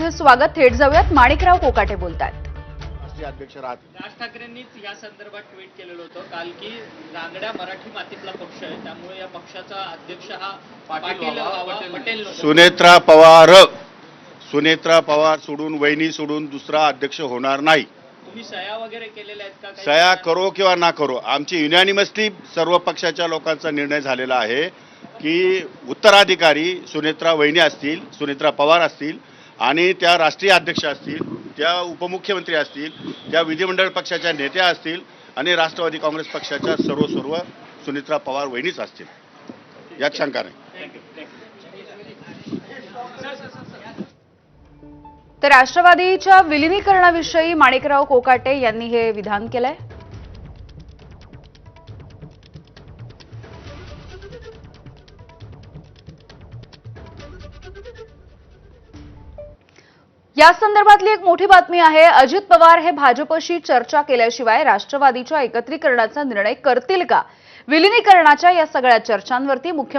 मधील स्वागत. थेट जाऊयात. माणिकराव कोकाटे बोलतायत. राष्ट्रीय अध्यक्ष राज ठाकरेंनीच या संदर्भात ट्विट केलेलं होतं काल की रांगड्या मराठी मातीतला पक्ष आहे, त्यामुळे या पक्षाचा अध्यक्ष हा पटेल नको. सुनेत्रा पवार सोडून, वहिनी सोडून दुसरा अध्यक्ष होणार नाही. तुम्ही सह्या वगैरे केलेल्या आहेत का? सह्या करो किंवा ना करो, आमची युनॅनिमसली सर्व पक्षाच्या लोकांचा निर्णय झालेला आहे की उत्तराधिकारी सुनेत्रा वहिनी असतील, सुनेत्रा पवार असतील आणि त्या राष्ट्रीय अध्यक्ष असतील, त्या उपमुख्यमंत्री असतील, त्या विधिमंडळ पक्षाच्या नेत्या असतील आणि राष्ट्रवादी काँग्रेस पक्षाच्या सर्व सुनेत्रा पवार वहिनीच असतील, यात शंका नाही. तर राष्ट्रवादीच्या विलिनीकरणाविषयी माणिकराव कोकाटे यांनी हे विधान केलंय. या संदर्भातली एक मोठी बातमी आहे. अजित पवार हे भाजपशी चर्चा केल्याशिवाय राष्ट्रवादीच्या एकत्रीकरणाचा निर्णय करतील का? विलिनीकरणाच्या या सगळ्या चर्चांवरती मुख्य